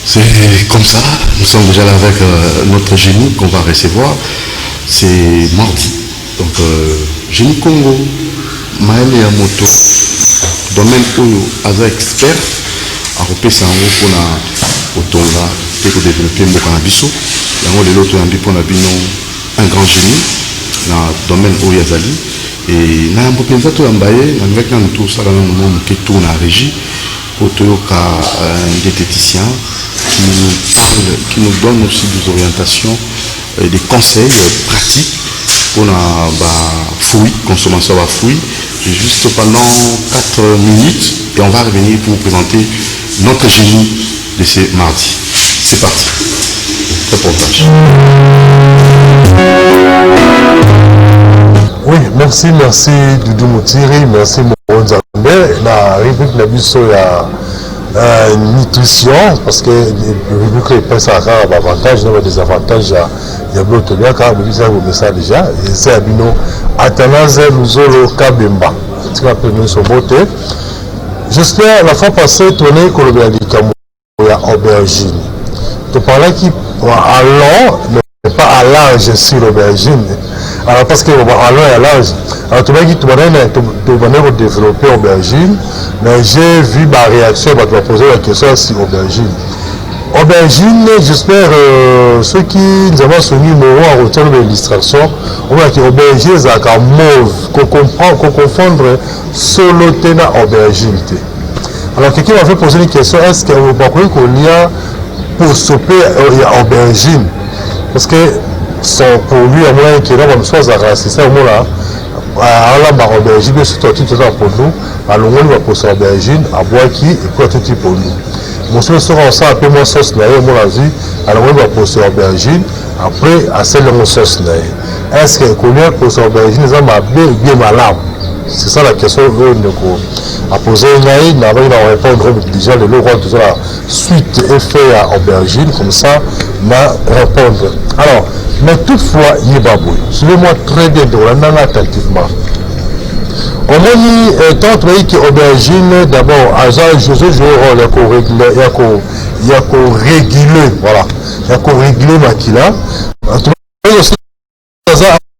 C'est comme ça, nous sommes déjà là avec notre génie qu'on va recevoir, c'est mardi. Donc, génie Congo, Maël Yamoto, domaine où Aza expert, a repéré en haut pour la Otonga, pour développer mon cannabiso, et en haut de l'autre, on a un grand génie dans le domaine où Yazali. Et na mbopenza to yambaye na ngaki na tout ça dans le monde qui tourne à régie autoyoka des diététiciens qui nous donne aussi des orientations et des conseils pratiques pour la fruits, consommation de fruits. Juste pendant 4 minutes et on va revenir pour vous présenter notre génie de ce mardi. C'est parti. Reportage. Oui, merci Doudou Moutiri, merci Moron Zambé. La rubrique de Bisso, il y a nutrition, parce que la rubrique est ça a des avantages, il y a des avantages, il y a d'autres liens, car vous avez ça déjà, et c'est Abino Athanase Luzolo Kabemba, qui a permis son beauté. J'espère, la fois passée, tourner Kolobéalika, il y a aubergine. Tu parlais qui à long, mais pas à large sur l'aubergine. Alors parce que à long et à large, alors tu m'as dit que tu vas développer aubergine, mais j'ai vu ma réaction, tu vas poser la question sur aubergine. Aubergine, j'espère ceux qui nous avons ce numéro en retour de l'illustration, on voit que aubergine c'est un mauve, qu'on confondre solo tena aubergine. Alors quelqu'un m'a fait poser une question, est-ce qu'on va croire qu'on y a pour souper aubergine? Parce que pour lui, à moins qu'il y ait une chose à racisser, c'est ça, à la aubergine, c'est tout pour nous, à l'on va poser aubergine, à boire qui, et puis tout pour nous. Mon soeur sera ça un peu moins sauce naïe, mon avis, à l'on va poser aubergine, après, à celle de mon sauce naïe. Est-ce que qu'on a posé aubergine, ça m'a bien malade? C'est ça la question à poser naïe, n'a pas répondre déjà le roi de la suite effet à aubergine, comme ça, m'a répondre. Alors, mais toutefois, il y a babouille. Suivez-moi très bien, attentivement. On m'a dit, tant que aubergine, d'abord, à Jean José joue un rôle, il y a qu'au réguler, voilà. Il y a qu'au réguler Makila.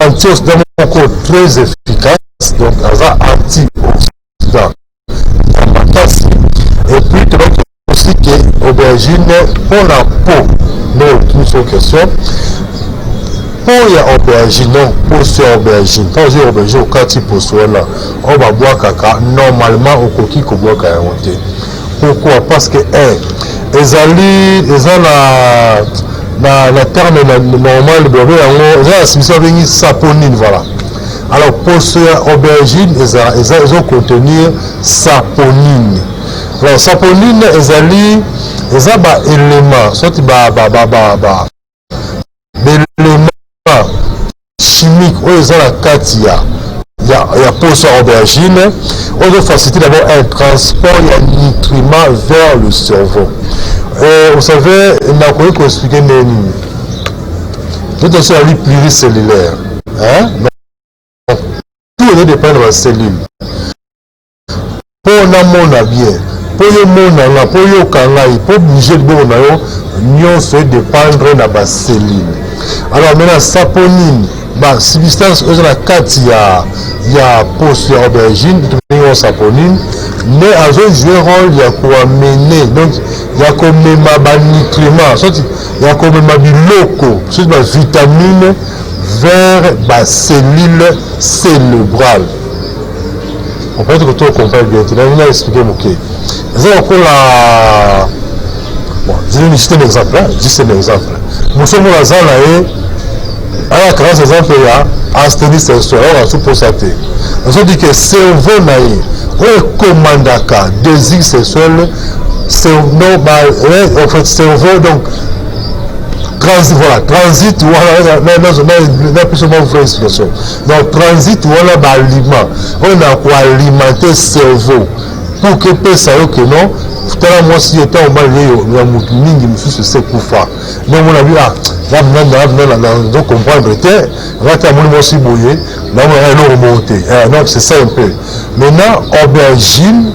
Antioxydant très efficace, donc antioxydant. Et puis, tu vois aussi que l'aubergine, pour la peau, nous, nous sommes question. Pour y aubergine, non, pour ce aubergine. Quand j'ai aubergine au quartier pour soi là, on va boire caca. Normalement, au coquille qu'on boit caca. Pourquoi? Parce que, les alliés, ils ont la terme normal, c'est saponine, voilà. Alors, pour ce aubergine, ils ont contenir saponine. Alors, saponine, ils ont des éléments, soit éléments chimiques, ils ont la katia. Il y a pour ce aubergine, on doit faciliter d'abord un transport, il y a un nutriment vers le cerveau. Vous savez, il n'a pas pu expliquer Néni. Tout est la vie pluricellulaire. Hein? Donc, tout est dépend de la cellule. Pour mon bien, pour le monde, pour le canal, pour bouger le bon, nous se dépendre de la cellule. Alors maintenant, saponine, substance, il y a post aubergine, saponine, mais à un jouer rôle, il y a quoi mener. Donc, il y a comme des nutriments, il y a comme des locaux, des vitamines vers la cellule cérébrale. On peut être que tout comprenne bien. Tu vas expliquer mon cas. Vous avez encore la. Bon, je vais citer un exemple. Juste un exemple. Nous sommes dans la zone là, à la grande exemple, il y a asthénie sexuelle, on va tout pour santé. Nous avons dit que le cerveau on commande à désir sexuel, en fait, cerveau, donc, transit, voilà, plus ou moins vraie explication. Donc, transit, voilà, aliment. On a quoi alimenter le cerveau. Pour que ça que non, tout à l'heure, moi, si j'étais en bas, il y a un moutouni, c'est pour faire. Donc, on a vu, donc, comprendre, on va terminer aussi bouillé, là, on va remonter. Donc, c'est ça un peu. Maintenant, aubergine,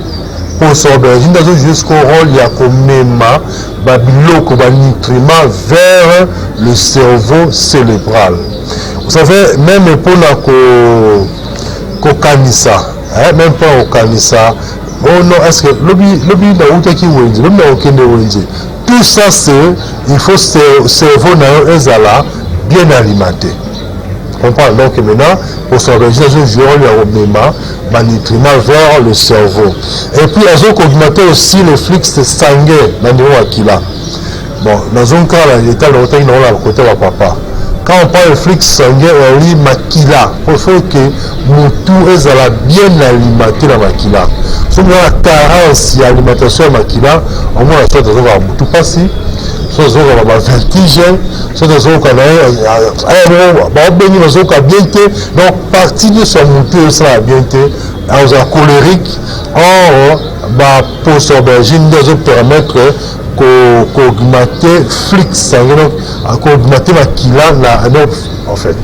poso aubergine dazo jusqu'au rôle ya komema ba biloko ba nutriments vers le cerveau cérébral. Vous savez, même pour la kokanisa, même pas au kanisa, oh non, est-ce que lobby na uta ki wenji, lobby na okende wenji. Tout ça c'est, il faut cerveau na ezala bien alimenté. Comprends donc maintenant pour s'organiser un jour il y a un nutriments vers le cerveau. Et puis ils ont augmenté aussi le flux sanguin dans le niveau Akila. Bon, dans un cas là, il était dans le côté de papa. Quand on parle de flux sanguin, on dit makila. Il faut que tout est bien alimenté dans makila. Si on a la carence d'alimentation makila, au moins la chose de tout passer. Soit on a vertige, soit on a bien été, donc partie de son moteur sera bien été, on a colérique, or, pour aubergine, nous permettre qu'augmenter flux sanguin, qu'augmenter la kila, en fait.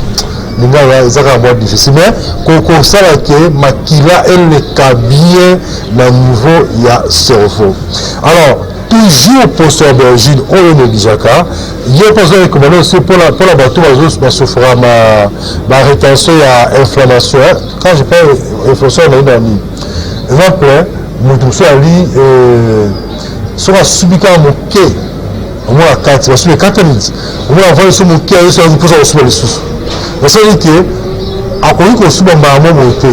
C'est difficile, mais qu'on sache que ma kila, elle est bien au niveau du cerveau. Alors, toujours pour cette aubergine, on est négligé. Il y a pas recommandé aussi pour la bateau, ma souffrir ma rétention et inflammation. Quand je parle d'inflammation, on a une amie. Exemple, nous tous ali sur la subika mon quai. Au moins à 4, sur les 4 minutes. Au moins envoyer sur mon quai, sur la position sur les sous. Vous savez que à quoi qu'on suba ma monté.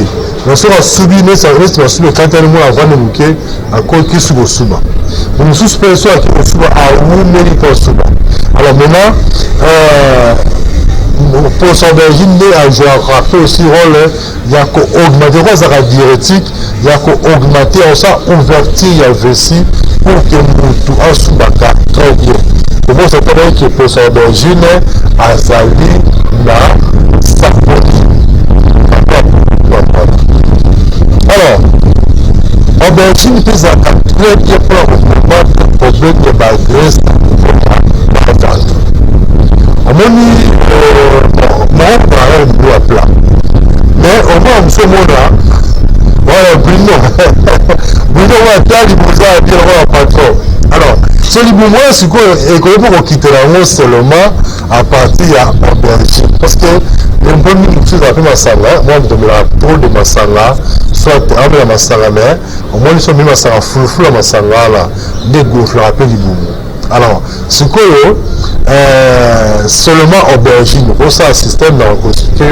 Nous sommes subis, mais ça reste sur les 4 minutes avant de monter à quoi qui suba suba. Nous sommes personnes qui ont suba à où mérite suba. Alors maintenant, pour s'aubergine, je rappelle aussi rôle, il y a qu'augmenter la diurétique, il y a qu'augmenter ça, ouverture la vessie pour que tout en subaka très bien. Comment ça peut être que pour s'aubergine, azali na saponi. Alors, aubergine peut être très bien pour le problème de la graisse dans le ventre. On m'a mis mon plat. Mais au moins, on se montre. Voilà, Bruno. Bruno va tailler pour ça, bien le patron. Alors, celui pour moi, c'est quoi? Et comment on quitte la mot seulement à partir de l'aubergine. Parce que les bonnes choses après ma sala, moi, je me la trop de ma sala, soit avec la masala, mais au moins, ils sont mis ma sala, flou à ma sala, là, des gauches, le rappel du boum. Alors, ce que seulement aubergine, pour ça, un système dans le constitué,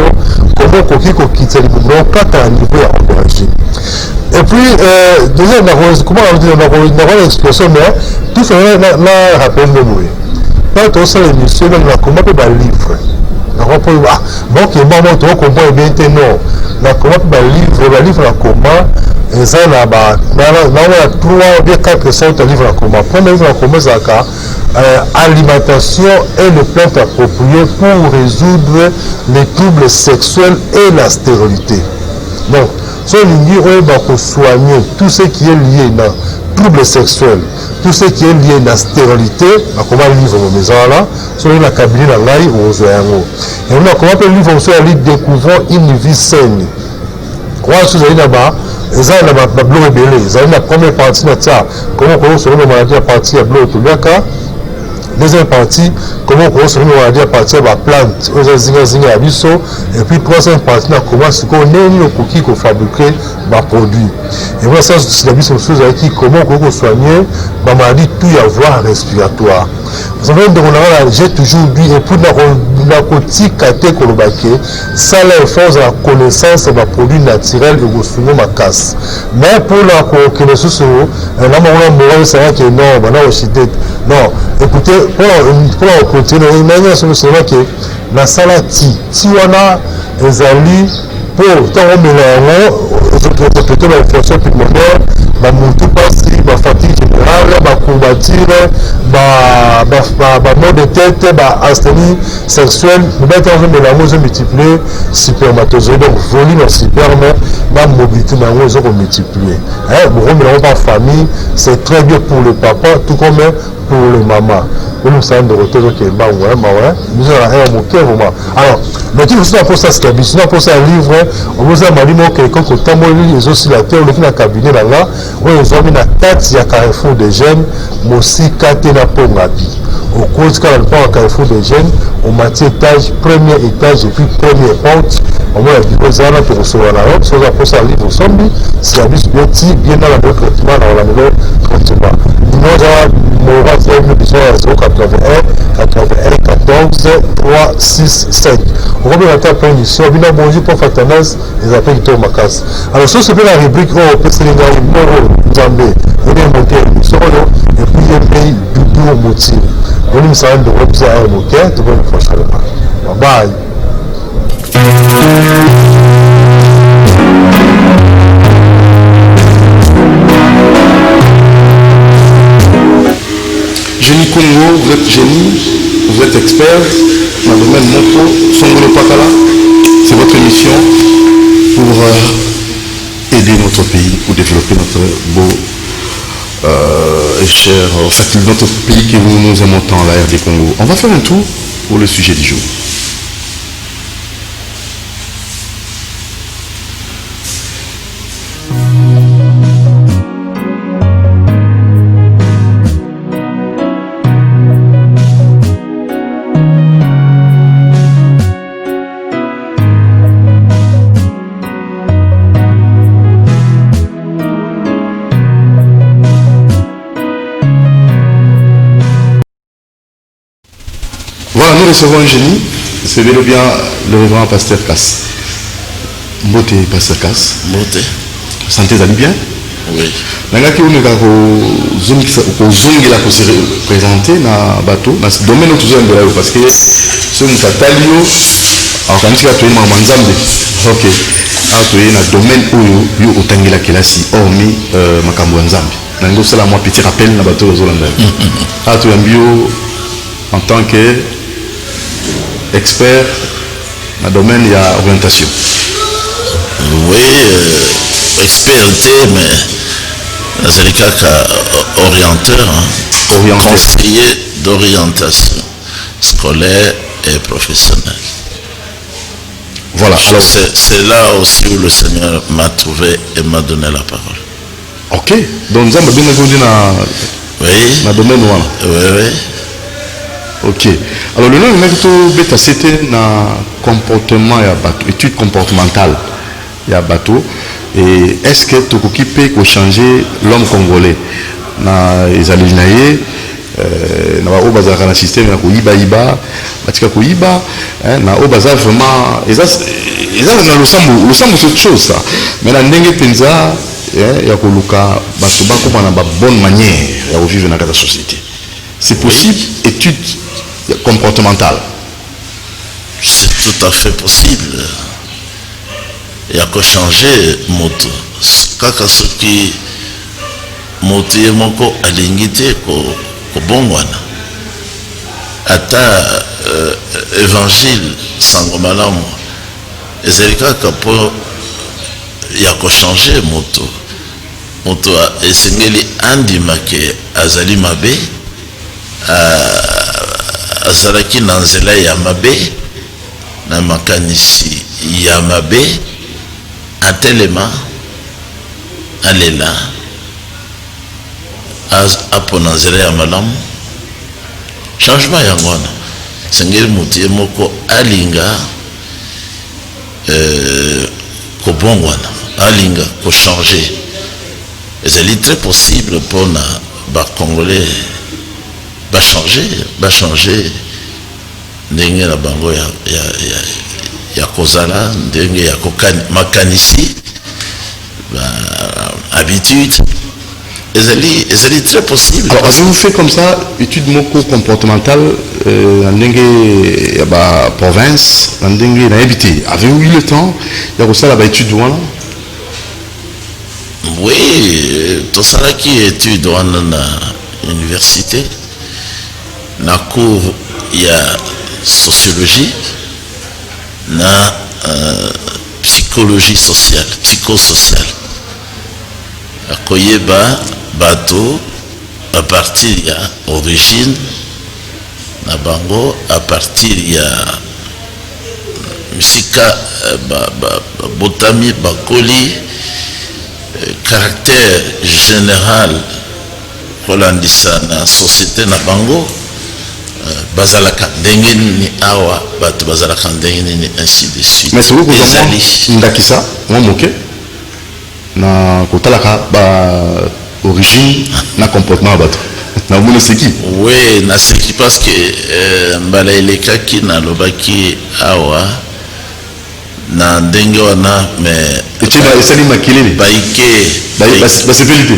comment on quitte les boum, donc quand on a un niveau aubergine. Et puis, déjà, comment on dit, on a une expression, mais tout ça, on a rappelé de nous. Quand on sait l'émission, on a comment on peut livre. Bon, qui est maman, tu comprends bien, non. La comment le livre la comment, et ça, là, on a 3 ou bien 4 sortes de livres à comment. Premier livre à comment, c'est alimentation et le plan approprié pour résoudre les troubles sexuels et la stérilité. Donc, si on va soigner tout ce qui est lié à troubles sexuels, tout ce qui est lié à la stérilité, comment livre aux maisons là, sur la cabinet dans l'ail ou aux oiseaux. Et on a comment le livre aussi à découvrir une vie saine. Quoi, si vous avez là-bas, ils ont la bleu rebelle, ils ont la première partie de ça, comment on se remet maladie à partir de bleu tout le cas. Deuxième partie, comment on se remet maladie à partir de la plante, aux zinga abisso, et puis troisième partie, comment ce qu'on est le cookie qu'on fabrique, produit. Et voilà, ça, c'est la mission chose avec qui, comment on peut soigner, maladie tout y avoir respiratoire. Vous savez, j'ai toujours dit, et pour la côté caté colobake, ça l'effort de la connaissance des produits naturels et au souvent ma casse. Mais pour la connaissance, on a savoir que non, non, écoutez, pour continuer, c'est vrai que la salade, si on a des alliés, pour tant on met la fonction pulmonaire, tout passe, fatigue générale, courbature, maux de tête, asthénie sexuelle, mélange multiplier spermatozoïde, donc volume de sperme, mobilité ils ont multiplié. Vous par famille, c'est très bien pour le papa, tout comme pour le maman. Nous sommes de retour au Québec, nous avons un cœur vraiment. Alors, mais tu veux pour ça, c'est sinon pour ça, un livre, on vous a dit que quelqu'un qui a les oscillateurs, le cabinet là, on les a mis la tête, il y a Carrefour des jeunes, mais aussi Katena Pongabi. Au cours du Carrefour des jeunes, au matière étage, premier étage et puis première porte, on va dire que pour recevoir la route, soit pour ça, livre sombi, c'est un bus bien dans la bonne traitement, dans la nouvelle traitement. Nous avons 81 14 3 6 5. On va bien attendre pour une mission. On va bonjour pour Fatanas, les appels qui tombent à casse. Alors, ça, c'est la rubrique où on peut se légaler Moro, Zambé, on est monté à l'émission, et puis il y a un pays Doudou au motif. On nous a de reposer à un moquet, tout le monde prochainement. Bye bye. Génie Congo, vous êtes génie, vous êtes expert dans le domaine moto, Songolo Pakala. C'est votre mission pour aider notre pays, pour développer notre beau et cher, en fait, notre pays que nous aimons tant, la RD Congo. On va faire un tour pour le sujet du jour. Voilà, nous recevons un génie, c'est bel et bien le révérend pasteur Cass. Beauté, pasteur Cass. Beauté. Santé, ça allait bien? Oui. Nanga qui est présenté dans le bateau, dans ce domaine où tu es parce que ce que tu as alors quand tu as tué maman Zambé, ok, alors tu es dans le domaine où tu as tangé la kelasi, hormis Makambo Nzambi. Nanga c'est la moi petit rappel dans le bateau aux Hollandais. Alors tu es bio en tant que expert dans le domaine il y a orientation. Oui, experté, mais c'est le cas qu'orienteur, conseiller d'orientation scolaire et professionnelle. Voilà. Alors c'est là aussi où le Seigneur m'a trouvé et m'a donné la parole. Ok. Donc nous avons bien entendu dans le domaine voilà. Oui. Ok. Alors le nom de bêta c'était dans comportement et bateau, étude comportementale et bateau. Et est-ce que tu peux changer l'homme congolais dans les alinaïs dans le système iba batika kuiba na obaza vraiment ils dans le sambu c'est autre chose ça mais na ndenge penza ya koluka bato bakoma na ba bonne manière ya vivre dans la société. C'est possible, étude comportementale. C'est tout à fait possible. Il y a que changer moto. Kaka soki moto ye moko alingite ko bongwana. Ata évangile sango malamu. Ezali kaka po ya ko changer moto. Moto esengeli andima ke azali mabe. Azalaki na nzela ya mabe na makanisi ya mabe atelema alela apo na nzela ya malamu changement yango wana sengeli moto ye moko alinga kobongwana alinga kochanger ezali très possible mpona bacongolais changer ndenge na bango ya kozala ndenge ya makanisi habitude ezali très possible. Alors avez-vous fait comme ça étude moko comportementale dans ndenge ya ba province dans ndenge na habité avez-vous eu le temps ya kosala ba étude wana? Oui, tout ça qui étude dans l'université, na cours il y a sociologie, na psychologie sociale, psychosociale. Akoyeba bateau à partir il y a origine, na bango à partir il y a musika botami bakoli caractère général kolandisa na société na bango bazalaka ndenge ni awa bato bazalaka ndenge ni ainsi de suite. Mais soko ezali ndakisa mwa moke na kotalaka ba origine na comportement bato na mona seki. Oui, na seki parce que mbala elekaki na lobaki awa na ndenge wana mais etiba esali makilele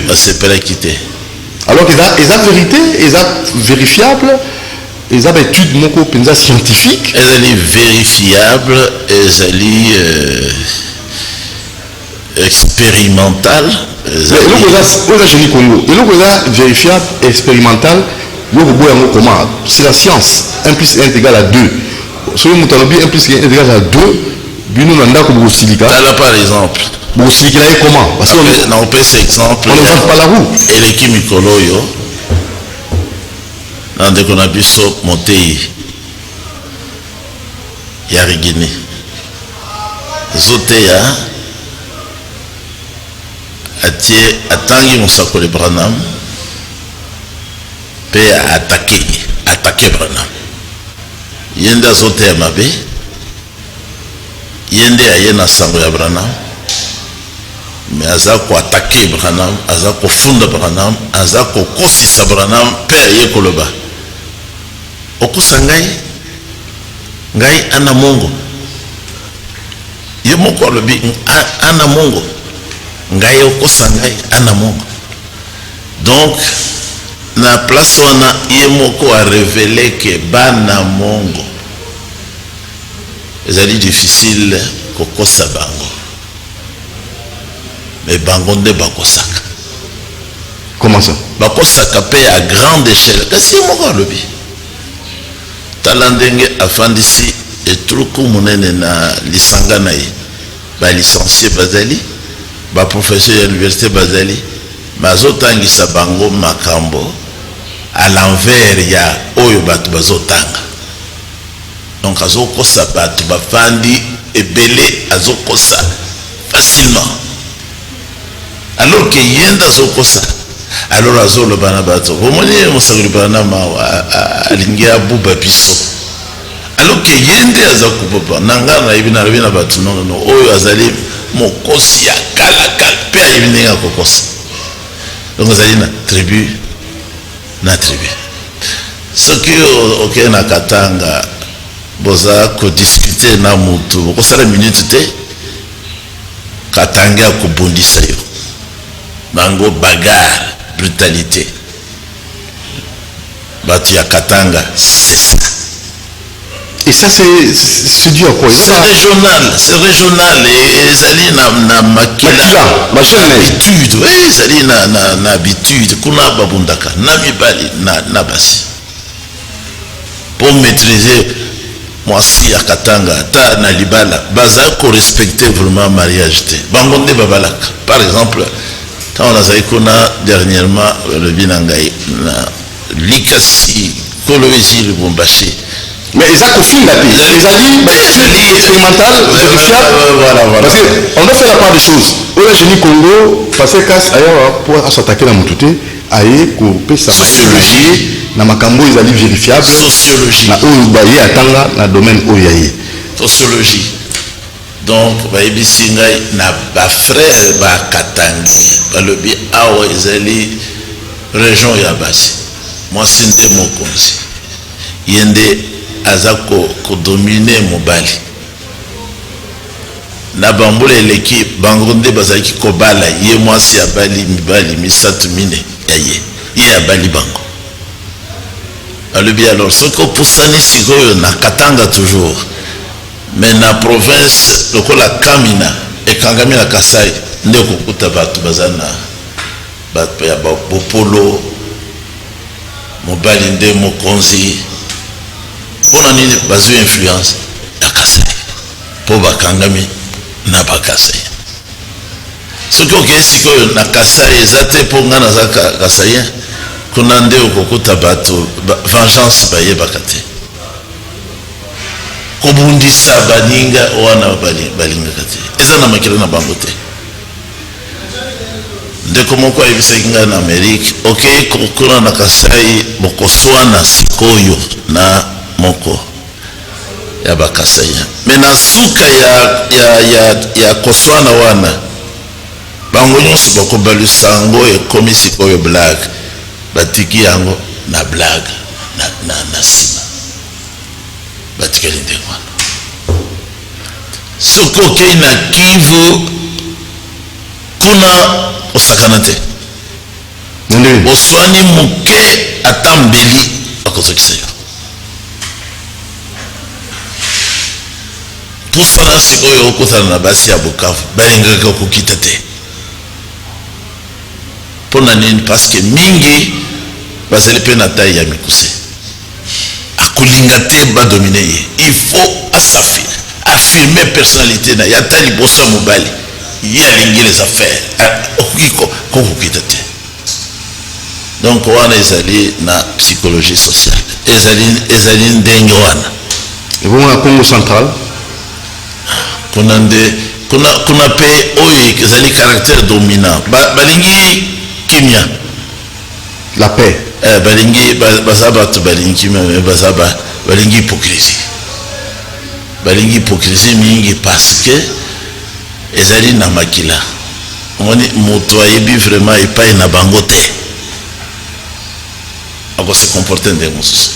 basepelaki te. Alors que eza vérité, eza vérifiable, eza étude moko penza scientifique, ezali vérifiable, ezali expérimental, eloko eza génie Congo, eloko eza vérifiable, expérimental, yoko boya ngo comment? C'est la science. 1 plus 1 est égal à 2. Soki moto alobi 1 plus 1 est égal à 2, bino na ndako bokosilika. Tala par exemple. Bokosilika ye comment? Parce que na opesa exemple. On n'invente pas la roue. Eleki mikolo oyo na ndeko na biso Motei ya Rigini. Zoteya atie atangi mosakoli Branham pe attaqué Branham. Yende azoteya mabe, yende aye na sango ya Branham, mais aza ko attaquer Branham, aza ko funda Branham, aza ko kofisa Branham pe aye koloba okusa ngai ana mongo ye moko alobi ana mongo ngai okosa ngai ana mongo. Donc na place wana ye moko a révélé que bana mongo ezali difficile kokosa bango, mais bango nde bakosaka. Comment ça? Bakosaka pe à grande échelle. Kasi ye moko alobi tala ndenge afandisi etruku munene na lisanga na ye balicencié bazali baprofesseur ya université bazali bazotangisa bango makambo à l'envers ya oyo bato bazotanga. Donc azokosa bato bafandi ebele, azokosa facilement, alors que yenda azokosa. Alors azoloba na bato omoni mosakoli Branham alingi abuba biso, alors que yende aza kuboba nanga na ibina na bato non oyo azali mokosi ya kalakala pe ayebi ndenge akokosa. Donc azali na tribu soki okei na Katanga boza kodiscute na mutu okosala minute te Katanga akobundisa yo bango bagarre brutalité batu ya Katanga. Et ça c'est dû à quoi? C'est régional et ezali na makila habitude, oui, ezali na habitude kuna babundaka na mibali na basi pour maîtriser mwasi ya Katanga ta na libala baza ko respecter vraiment mariage te bango nde babalaka. Par exemple quand on a zaikona dernièrement le binangai na likasi Kolwezi Lubumbashi, mais ils ont finda te ezali expérimental vérifiable. Voilà. Parce qu'on doit faire la part des choses. Au génie Congo parce que casse ailleurs pour s'attaquer la mutute aye ko pesa sociologie na makambo ezali vérifiable, sociologie na oyo baye atanga na domaine oyo yaye sociologie. Donc bayebisi ngai na bafrère bakatangi balobi awa ezali région ya basi mwasi nde mokonzi yende aza kodomine mobali na bambula eleki bango nde bazalaki kobala ye mwasi abali mibali misatu mine ya ye abali bango. Alobi alors soki opusani sikoyo na Katanga toujours, mais na province lokola Kamina ekangami na Kasai nde kokuta bato bazana bato ya bopolo mobali nde mokonzi mpona nini bazwi influence ya Kasai mpo bakangami na bakasai soki okei sikoyo na Kasai eza te mpo nga naza kasayen kuna nde okokuta bato vengeance bayebaka te kobundisa baninga wana balingaka te eza na makilo na bango te ndeko moko ayebisaki ngai na Amerike okei kuna na Kasai bokoswana sikoyo na moko ya bakasaiya me na suka ya koswana wana bango nyonso bakobalusa yango ekomi sikoyo blague batiki yango na blague na nsima batikeli ndenge wana soki okei na Kivu kuna osakana te oswani moke ata mbeli bakozokisa yo tosala sikoyo okutana na basi ya Bukavu balingaka kokita te mpona nini parceke mingi bazali mpe na tai ya mikuse akolinga te badomine ye il faut affirmer personnalité na ye ata liboso ya mobali ye alingi les affaires okoki kokokita te donc wana ezali na psychologie sociale ezali ndenge wana ebongo na Congo central kuna nde kuna pe oyo ezali caractère dominant balingi kimia la paix balingi baza bato balingi kimia me baza balingi hypocrisie mingi parce que ezali na makila omoni moto ayebi vraiment epai na bango te akose comporte ndenge mosusu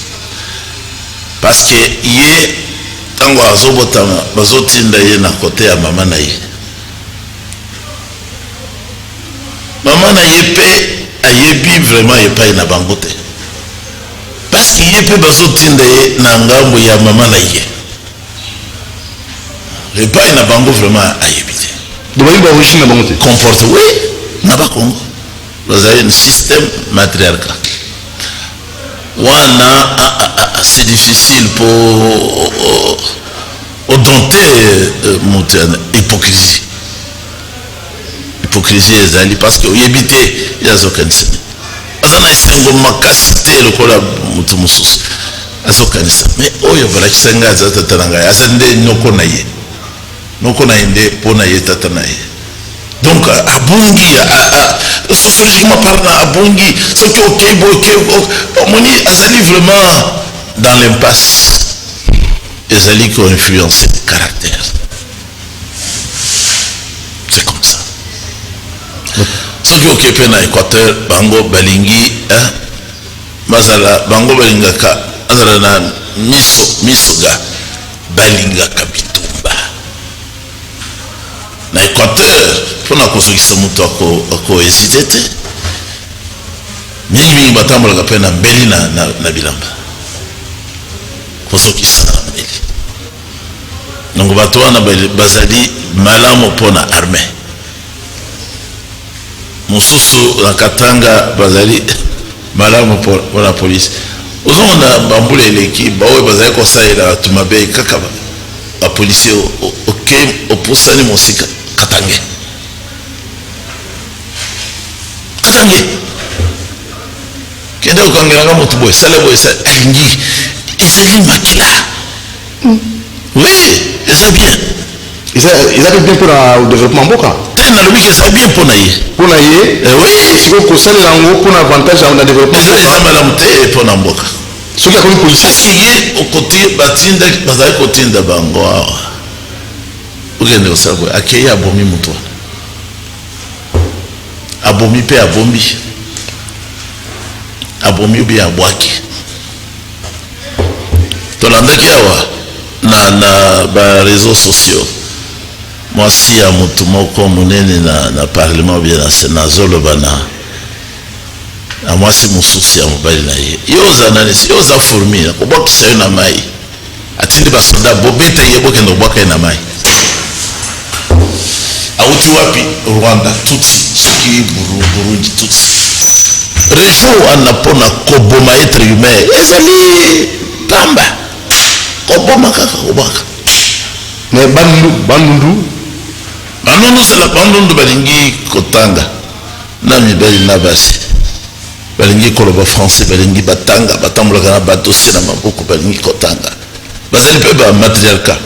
parce que ye ntango azobotama bazotinda ye na kote ya mama na ye mpe ayebi vraiment epai na bango te parce que ye mpe bazotinda ye na ngambo ya mama na ye epai na bango vraiment ayebi te dobayi ba origine na bango te comporte oui na bakongo bazali un système matriarcal wana c'est difficile pour dompter moto hypocrisie ezali parce que oyebi te azokanisa aza na esengo makasi te lokola moto mosusu azokanisa mais oyo balakisa ngai aza tata na ngai aza nde noko na ye nde mpo na ye tata na ye donc abongi sociologiquement parlant abongi soki okei omoni azali vraiment dans l'impasse ezali koinfluencer caractère c'est comme ça soki okei mpe na Équateur bango balingi mazala bango balingaka azala na misoga balingaka bitumba na Équateur mpona kozokisa moto akohésite te mingi batambolaka mpe na mbeli na bilamba kozokisa na mbeli donc bato wana bazali malamu mpona armée mosusu na Katanga bazali malamu mpona polisi ozomona bambula eleki baoyo bazali kosalela bato mabe kaka bapolisier opusani mosika Katange kende okangelanga moto boye sale boye alingi ezali makila oui eza bien ezali bien mpona développement mboka te nalobiki eza bien mpona ye oui sikoyo kosalela yango mpona avantage na développement eza malamu te mpona mboka soki akomi policier parce que ye bazali kotinda bango awa okende kosala boye akei abomi moto wana abomi mpe abomi obi abwaki tolandaki awa na bareseau sociaux mwasi ya motu moko monene na parlement bie na sena azoloba na mwasi mosusu ya mobali na ye yo oza nanisi yo oza fourmi akobwakisa yo na mai atindi basoda bobeta ye bokende kobwaka ye na mai auti wapi Rwanda tutsi soki Burundi tutsi région wana pona koboma être humain ezali pamba koboma kaka kobaka mais bandundu c'est la bandundu balingi kotanga na mibali na basi balingi koloba français balingi batanga batambulaka na badossier na maboko balingi kotanga bazali pe ba matriarcat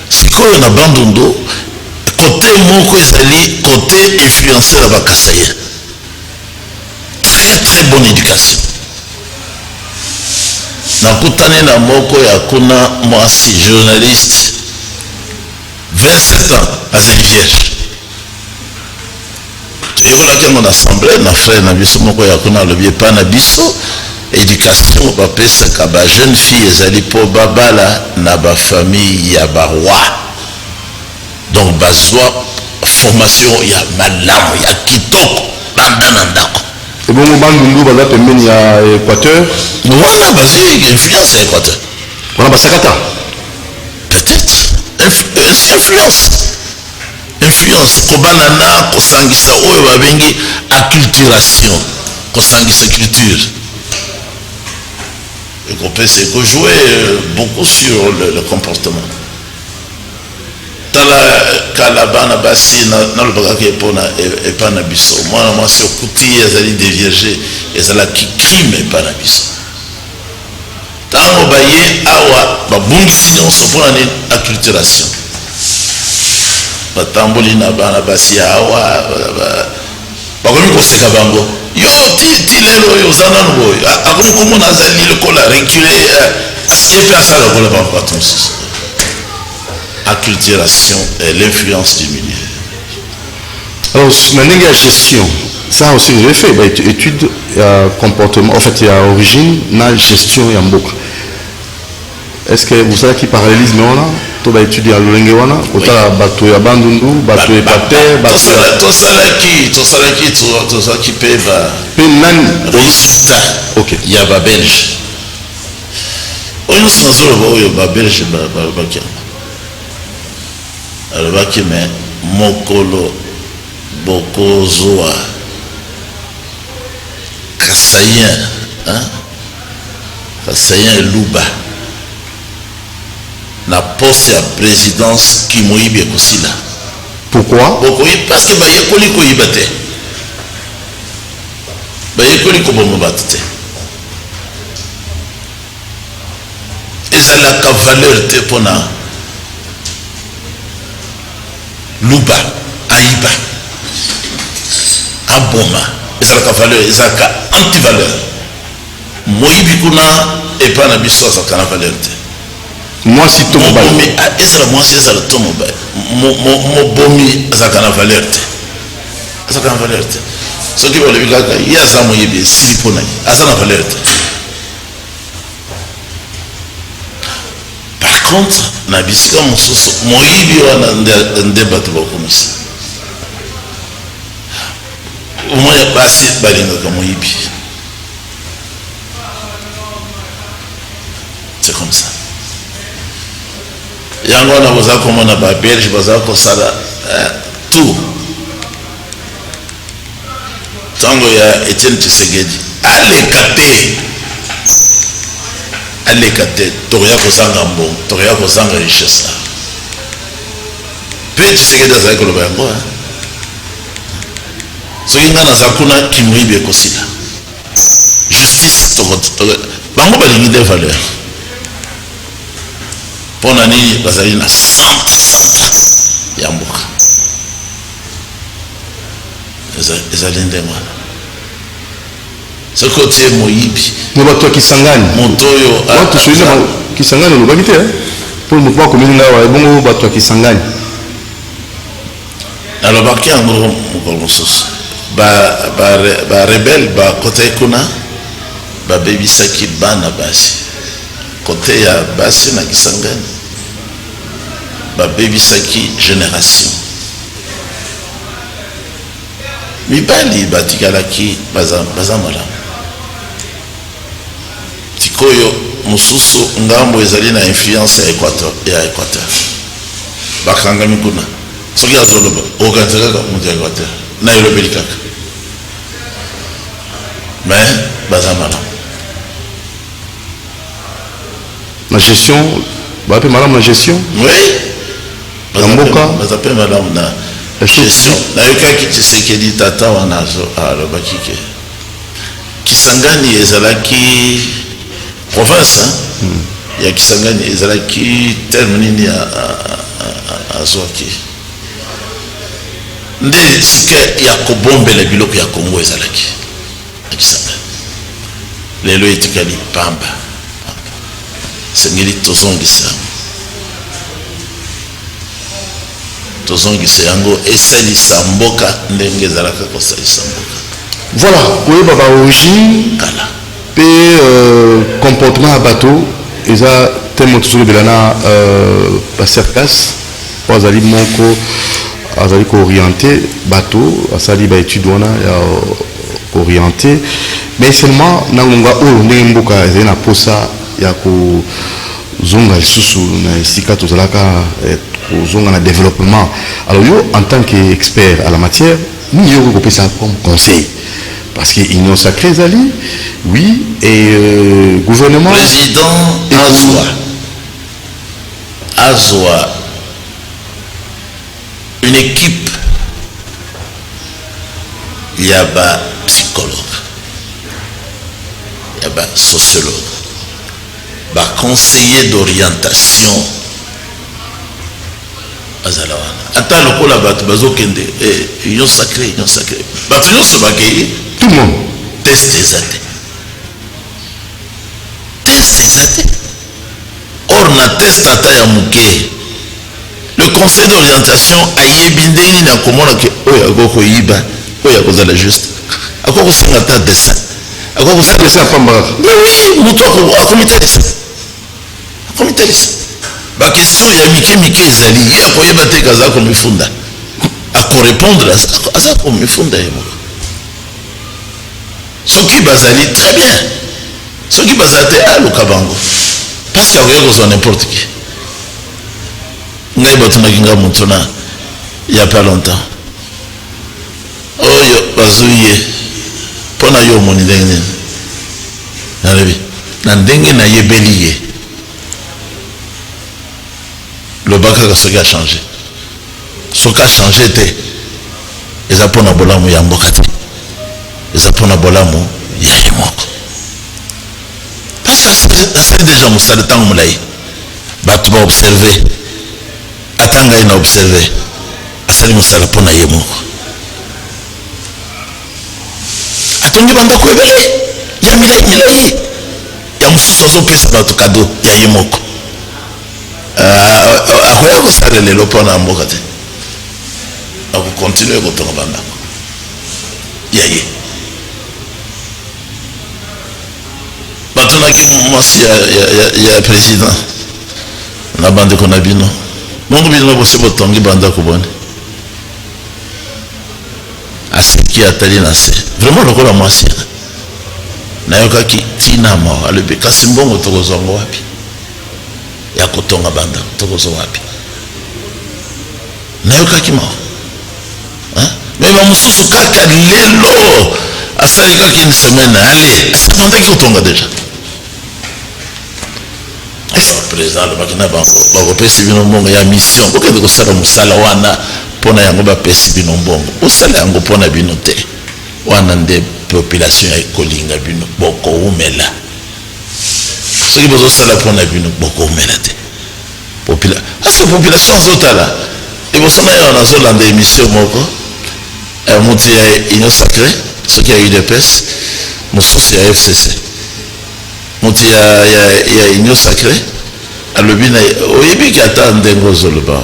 sikoyo na bandundu côté moko ezali côté influenceur bakasaya très bonne éducation nakutani na moko ya kuna mwasi journaliste 27 ans azali vierge toyekolaki yango na assemblée na frère na biso moko ya kuna alobi epa na biso éducation bapesaka bajeune fille ezali mpo babala na bafamille ya baroi donc bazwa formation ya malamu ya kitoko banda na ndako ebongo bandundu baza pembeni ya Équateur wana bazwi influence ya Équateur wana basakata peut-être influence kobana na kosangisa oyo babengi acculturation kosangisa culture ekopesa ekojouer beaucoup sur le comportement tala kala bana basi nalobakaki epa na biso mwana mwasi okuti ezali dévierge ezalaki crime epa na biso ntango baye awa babungisi nyonso mpona nini acculturation batamboli na bana basi awa bakomi koseka bango yo ti lelo oyo oza nanu boyo akomi komona azali lokola recule ye mpe asala lokola bato mosusu acculturation et l'influence du milieu. Alors, la gestion, ça aussi j'ai fait, étude comportement, en fait il y a origine, na gestion et en est-ce que vous savez qui parallélisme on a tout va étudier à l'Olengewana, autant la bateau ya bandundu, bateau ya pater, bateau tout ça qui peut résultat. OK. Il y a ba belge. On se nazo ba belge ba kia. alobaki me mokolo bokozwa kasayen eluba na poste ya présidence ki moyibi ekosila. Pourquoi? Parce que bayekoli koyiba te, bayekoli koboma bato te, ezalaka valeur te mpona luba ayiba aboma, ezalaka valeur, ezalaka anti-valeur. Moyibi kuna epa na biso azalaka na valeur te. Moi si to mobomi ezala mwasi ezala to mobali mobomi azalaka na valeur te, azalaka na valeur te. Soki balobi kaka ye aza moyibi esili mpo na ye aza na valeur te. Par contre na bisika mosusu moyibi wana nde bato bakomisa omoya basi balingaka moyibi. C'est comme ça. Yango na boza komona ba belge baza kosala tout tango ya Etienne Tshisekedi alekate toya kozanga mbongo, toya kozanga richesse. Pe Tshisekedi azali koloba yango soki nga naza kuna kimoyibi ekosila justice bango balingi de valeur mpona nini bazali na santa ya mboka ezali ndenge wana. Soki otie moyibi ni bato ya Kisangani, moto oyo watu soina Kisangani olobaki te po moto bakomeli ngawa ebongo bato ya Kisangani nalobaki yango mokolo mosusu barebele bakote kuna babebisaki bana basi kote ya basi na Kisangani, babebisaki génération mibali batikalaki baza malamu. Tikoyo mosusu ngambo ezali na influence ya Équateur bakangami kuna Ce qui a été le organisateur de l'Équateur, n'a eu le Bélicac. Mais, Bazamala. La gestion, vous appelez madame la gestion? Oui. Mboka. Vous appelez madame la gestion. N'a eu qu'un qui s'est dit tata ou anazo à le bakike. Kisangani ezalaki province, hein? Il y a Kisangani ezalaki termini à Zoaki. Nde sike ya kobombela biloko ya Congo ezalaki akisanga lelo etikali pamba sengeli tozongisa yango esalisa mboka ndenge ezalaka kosalisa mboka. Voilà, oui, baba origine kala pe comportement à bateau eza tellement toujours belana ba circas azali moko azali ko orienté bateau asali ba étude wana ya orienté mais seulement nangonga oyo ndenge mboka ezali na posa ya ko zonga lisusu na esika tozalaka zonga na développement. Alors yo en tant qu'expert à la matière ni yo ko pesa comme conseil parce que union sacrée zali oui et gouvernement président Azwa une équipe, il y a un psychologue, il y a un sociologue, un conseiller d'orientation. Attends le coup là-bas, tu vas au Kende, union sacrée. Tout le monde. Test des athées. Or, na test à taille à mouké. Le conseil d'orientation a yébindé na komona ke oya goko yiba oya kozala juste akoko singa ta dessin akoko singa dessin pamba mais oui muto a comitalis ba question ya mike ezali ya koyeba te kaza ko mifunda a ko répondre à ça ko mifunda yemo soki bazali très bien soki bazate a lukabango parce qu'il y a ko n'importe qui. Ngai batunaki nga mutu na il y a pas longtemps oyo bazuye pona yo moni ndenge nini nalebi na ndenge na yebeli ye le bakaka soki a changé soki a changé te eza pona bolamu ya mboka te eza pona bolamu ya ye moko parce que asali déjà mosala ntango molai bato baobserve atanga ina observer asali mosala pona ye moko atongi bandako ebele ya milai ya mosusu azopesa bato kado ya ye moko akoya kosala lelo mpona mboka te akokontinue kotonga bandako ya ye batonaki mwasi ya président na bandeko na bino mungu bino bose botongi bandako bone asiki atali na se vraiment lokola mwasi nayokaki tina mao alobi kasi mbongo tokozongo wapi ya kotonga bandako tokozo wapi nayokaki mao mais bamosusu kaka lelo asali kaka une semaine ale asibandaki kotonga déjà président alobaki na bango bakopesi bino mbongo ya mission bokende kosala mosala wana mpona yango bapesi bino mbongo osala yango mpona bino te wana nde population ekolinga bino bokoumela soki bozosala mpona bino bokoumela te parce que population azotala liboso na yo nazolanda émission moko moto ya union sacrée soki ya UDPS mosusu ya FCC moto ya union sacrée alobi na oyebiki ata ndenge ozoloba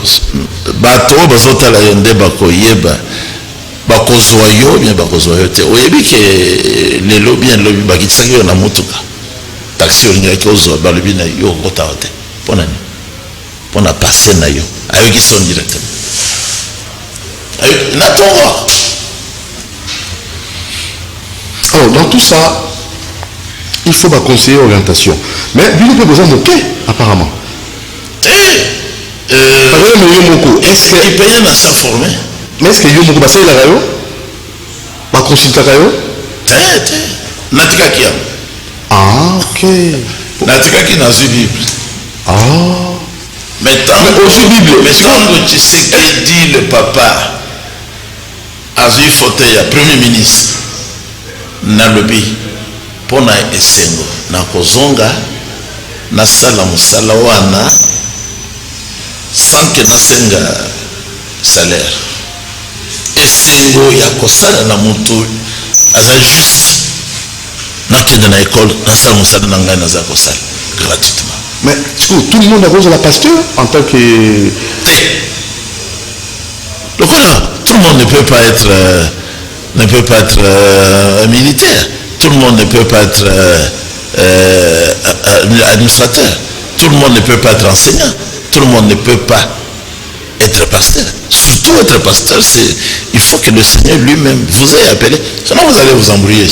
bato oyo bazotala yo nde bakoyeba bakozwa yo bien bakozwa yo te oyebiki lelo bien lobi bakitisaki yo na motuka taxi olingaki ozwa balobi na yo okotawa te mpona nini mpona pase na yo ayoki son directement na tonga. Alors dans tout ça il faut conseiller orientation mais lui ne peut besoin de paix apparemment. Est-ce que il paye un asa formé? Mais est-ce que yo moko basala la yo? Ba consulta yo? Natika qui a. Ah, OK. Natika qui n'a su Bible. Ah. Mais tant Bible. Mais tant que tu sais que dit le papa a vu fauteuil à premier ministre na lobi pona esengo na kozonga na sala musala wana sans que nasenga salaire esengo ya kosala na mutu aza juste nakende na école nasala musala na ngai naza kosala gratuitement. Mais tout le monde a besoin de la pasteur en tant que... Donc voilà, tout le monde ne peut pas être, militaire. Tout le monde ne peut pas être administrateur. Tout le monde ne peut pas être enseignant. Tout le monde ne peut pas être pasteur. Surtout être pasteur, il faut que le Seigneur lui-même vous ait appelé. Sinon vous allez vous embrouiller.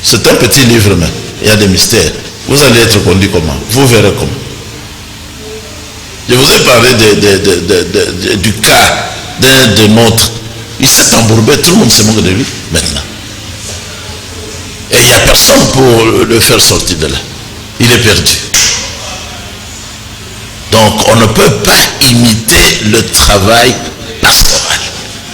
C'est un petit livre, mais il y a des mystères. Vous allez être conduit comment? Vous verrez comment. Je vous ai parlé du cas d'un de nôtres. Il s'est embourbé, tout le monde se moque de lui maintenant. Et il n'y a personne pour le faire sortir de là. Il est perdu. Donc on ne peut pas imiter le travail pastoral.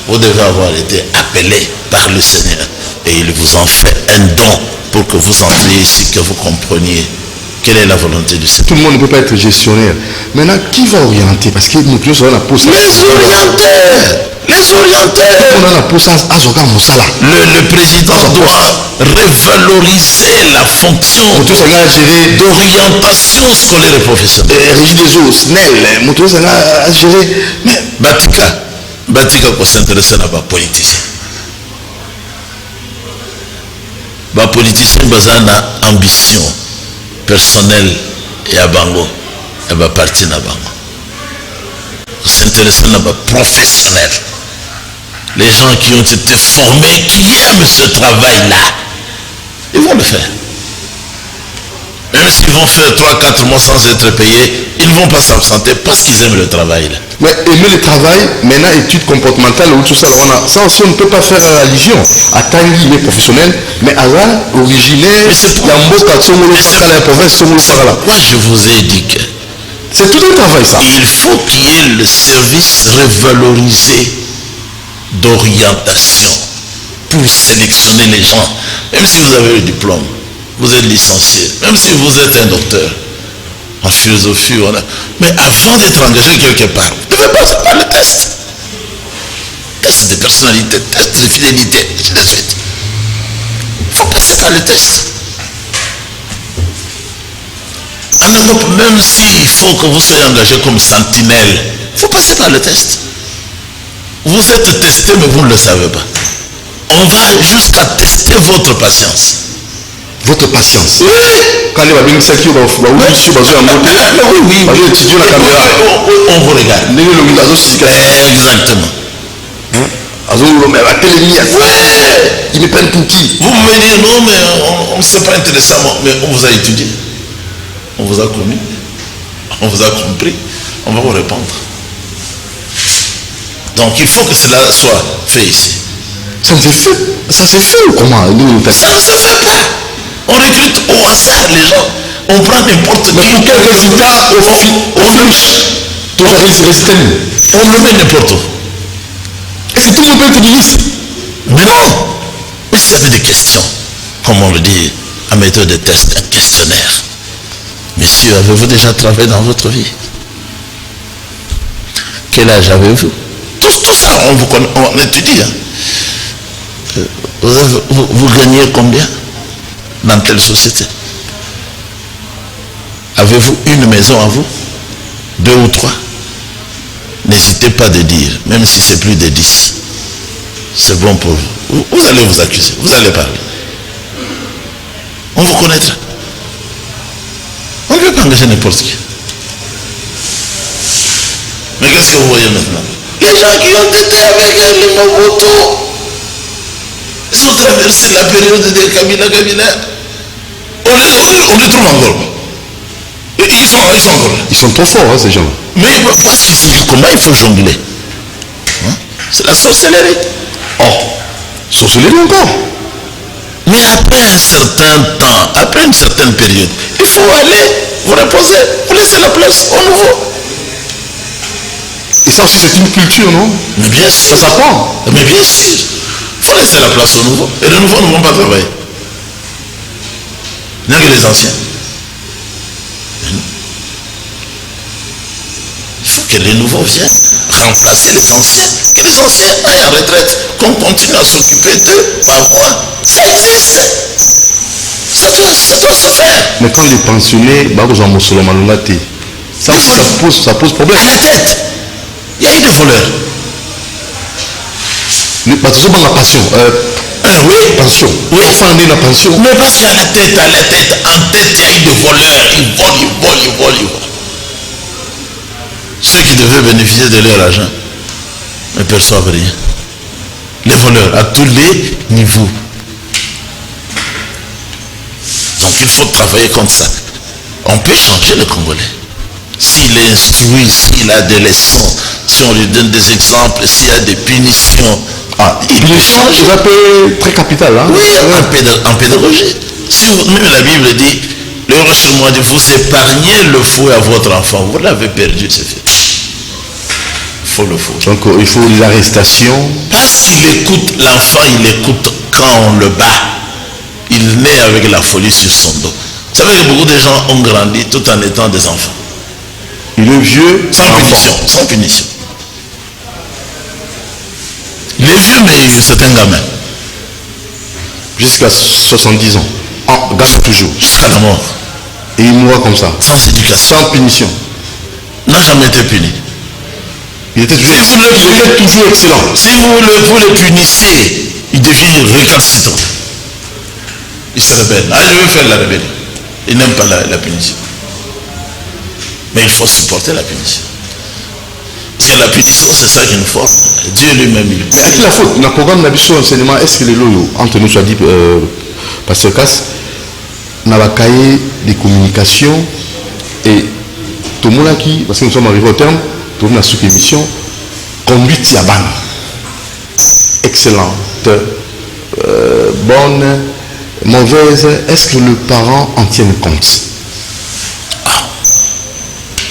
Vous devez avoir été appelé par le Seigneur. Et il vous en fait un don pour que vous entriez ici, que vous compreniez quelle est la volonté du Seigneur. Tout le monde ne peut pas être gestionnaire. Maintenant, qui va orienter? Parce que nous tous, on a posé... Les orienteurs. Le président doit revaloriser la fonction d'orientation scolaire et professionnelle. Mais Batika pour s'intéresser à la politicien. Les politiciens ont une ambition personnelle et à Bango et à parti na Bango. S'intéresser à la professionnel. Les gens qui ont été formés, qui aiment ce travail-là, ils vont le faire. Même s'ils vont faire 3-4 mois sans être payés, ils ne vont pas s'absenter parce qu'ils aiment le travail-là. Mais aimer le travail, maintenant études comportementales ou tout ça, ça aussi on ne peut pas faire la religion. Attendre il est professionnel, mais Allah originaire, moi je vous ai dit que c'est tout un travail ça. Il faut qu'il y ait le service revalorisé d'orientation pour sélectionner les gens. Même si vous avez le diplôme, vous êtes licencié, même si vous êtes un docteur en philosophie, mais avant d'être engagé quelque part, vous devez passer par le test. Test de personnalité, test de fidélité, ainsi de suite. Il faut passer par le test. En Europe, même s'il faut que vous soyez engagé comme sentinelle, il faut passer par le test. Vous êtes testé, mais vous ne le savez pas. On va jusqu'à tester votre patience. Votre patience. Oui. Quand il va venir ça qui va oui, on vous regarde. Exactement. Il me peine pour qui? Vous pouvez dire non, mais on ne s'est pas intéressé à moi, mais on vous a étudié. On vous a connu. On vous a compris. On va vous répondre. Donc il faut que cela soit fait ici. Ça se fait ou comment? Ça ne se fait pas. On recrute au hasard les gens. On prend n'importe qui. Mais pour quel résultat on le met n'importe où. Et c'est tout le monde peut être ministre. Mais non. Mais si vous avez des questions, comme on le dit, à méthode de test, un questionnaire. Messieurs, avez-vous déjà travaillé dans votre vie? Quel âge avez-vous? Tout ça, on étudie. Hein. Vous gagnez combien dans telle société? Avez-vous une maison à vous? 2 ou 3? N'hésitez pas de dire, même si c'est plus de 10. C'est bon pour vous. Vous allez vous accuser, vous allez parler. On vous connaîtra. On ne peut pas engager n'importe qui. Mais qu'est-ce que vous voyez maintenant? Les gens qui ont été avec les Mobutu, ils ont traversé la période de Kabila. On les trouve encore. Et ils sont encore là. Ils sont trop forts, hein, ces gens. Mais voici comment il faut jongler. Hein? C'est la sorcellerie. Oh, sorcellerie encore. Mais après un certain temps, après une certaine période, il faut aller vous reposer, vous laisser la place au nouveau. Et ça aussi, c'est une culture, non? Mais bien sûr. Ça s'apprend. Mais bien sûr. Il faut laisser la place au nouveau. Et les nouveaux ne vont pas travailler. Il n'y a que les anciens. Il faut que les nouveaux viennent remplacer les anciens. Que les anciens aillent en retraite. Qu'on continue à s'occuper d'eux par mois. Ça existe. Ça doit se faire. Mais quand les pensionnés, ça aussi, ça pose problème. À la tête, il y a eu des voleurs. Mais pas toujours la passion. Oui. Pension. Oui. Enfin, on est la pension. Mais parce qu'à la tête, en tête, il y a eu des voleurs. Ils volent. Ceux qui devaient bénéficier de leur argent ne perçoivent rien. Les voleurs à tous les niveaux. Donc il faut travailler contre ça. On peut changer le Congolais. S'il est instruit, s'il a des leçons, si on lui donne des exemples, s'il y a des punitions, il peut changer. C'est un peu très capital. Hein? Oui, en pédagogie. Si même la Bible dit, le roi Salomon dit, vous épargnez le fouet à votre enfant, vous l'avez perdu, c'est fait. Il faut le fouet. Donc il faut les arrestations. Parce qu'il écoute, l'enfant il écoute quand on le bat. Il naît avec la folie sur son dos. Vous savez que beaucoup de gens ont grandi tout en étant des enfants. Il est vieux. Sans punition. Il est vieux, mais c'est un gamin. Jusqu'à 70 ans. Gamin toujours. Jusqu'à la mort. Et il mourra comme ça. Sans éducation. Sans punition. N'a jamais été puni. Il était toujours excellent. Si vous le punissez, il devient récalcitrant. Il se rebelle. Je veux faire la rébellion. Il n'aime pas la punition. Mais il faut supporter la punition. Parce que la punition, c'est ça qui nous forme. Dieu lui-même, il punit. Mais à qui la faute? Dans le programme d'Abisso enseignement, est-ce que les loyaux, entre nous, soit dit, Pasteur Casse, dans le cahier des communications, et tout le monde qui, parce que nous sommes arrivés au terme, tout le monde a sous émission, conduite Yaban. Excellente, bonne, mauvaise. Est-ce que le parent en tient compte?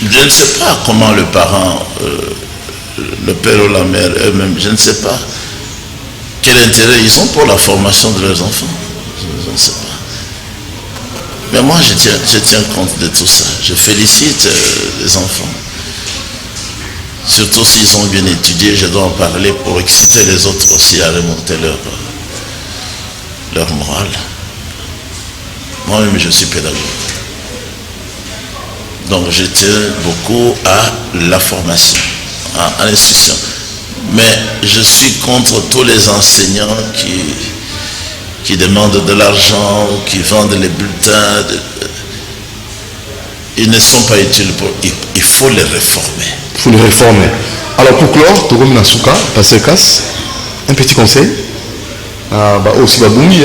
Je ne sais pas comment le parent, le père ou la mère eux-mêmes, je ne sais pas quel intérêt ils ont pour la formation de leurs enfants. Je ne sais pas. Mais moi, je tiens compte de tout ça. Je félicite les enfants. Surtout s'ils ont bien étudié, je dois en parler pour exciter les autres aussi à remonter leur morale. Moi-même, je suis pédagogue. Donc je tiens beaucoup à la formation, à l'instruction. Mais je suis contre tous les enseignants qui demandent de l'argent, qui vendent les bulletins. Ils ne sont pas utiles pour... Il faut les réformer. Il faut les réformer. Alors pour clore, Togo Minasuka, Pasteur Casse, un petit conseil. Aussi Baboumi,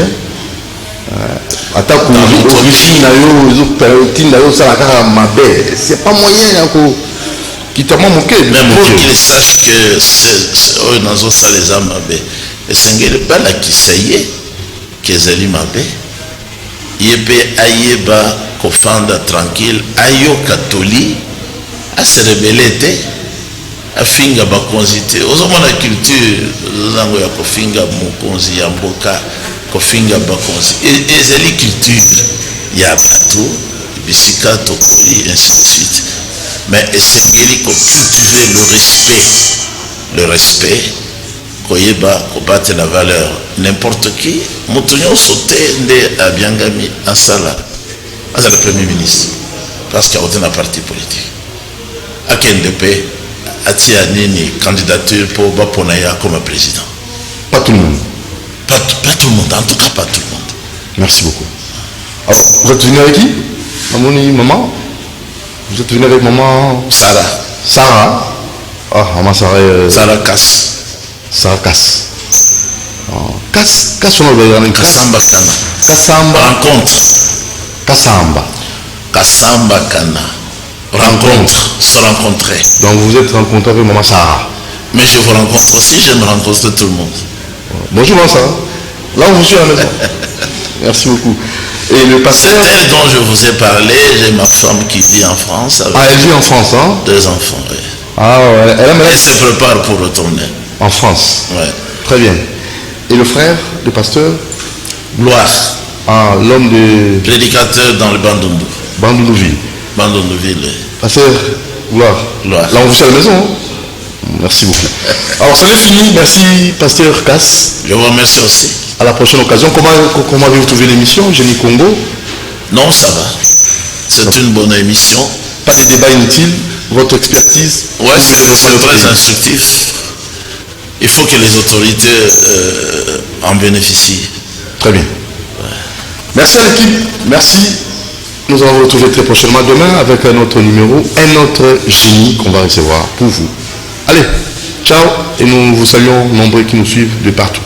c'est pas moyen qui t'a manqué. Mais pour qu'ils sachent que c'est dans ça les âmes et c'est pas la qui saye que zali mabe yebe ayeba kofanda tranquille ayo katoli à se rebeller a finga bakonzi te ozomona culture zango ya kofinga mokonzi ya mboka kofinga bakonzi ezali culture ya bato bisika tokoli ainsi de suite. Mais esengeli ko cultiver le respect koyeba kobattre la valeur n'importe qui motonyo sauté nde abiangami asala le premier ministre parce qu'il y a un parti politique akendep atia nini candidature pour Baponaya comme président. Pas tout le monde. Pas tout le monde, en tout cas pas tout le monde. Merci beaucoup. Alors, vous êtes venu avec qui? Maman? Vous êtes venu avec maman Sarah. Sarah? Ah, maman Sarah. Sarah Casse. Sarah Casse. Casse on va regarder. Kassamba Kana. Kassamba. Rencontre. Kassamba. Kassamba Kana. Rencontre, se rencontrer. Donc vous êtes rencontré avec Maman Sarah. Mais je vous rencontre aussi, j'aime rencontrer tout le monde. Bonjour Maman Sarah. Là où je suis à la maison. Merci beaucoup. Et le pasteur... C'est elle dont je vous ai parlé. J'ai ma femme qui vit en France. Avec elle vit en France, hein? 2 enfants, oui. Ah ouais. Elle se prépare pour retourner. En France. Ouais. Très bien. Et le frère, le pasteur? Gloire. Ah, l'homme de... Prédicateur dans le Bandundu. Bandundu-Ville. Bandundu-Ville, oui. Pasteur, Gloire. Gloire. Là, on vous fait à la maison. Hein? Merci beaucoup. Alors, ça n'est fini. Merci, pasteur Cass. Je vous remercie aussi. À la prochaine occasion. Comment avez-vous trouvé l'émission, Génie Congo? Non, ça va. C'est une bonne émission. Pas de débat inutile. Votre expertise. Oui, c'est très instructif. Il faut que les autorités en bénéficient. Très bien. Ouais. Merci à l'équipe. Merci. Nous allons vous retrouver très prochainement demain avec un autre numéro, un autre génie qu'on va recevoir pour vous. Allez, ciao. Et nous vous saluons nombreux qui nous suivent de partout.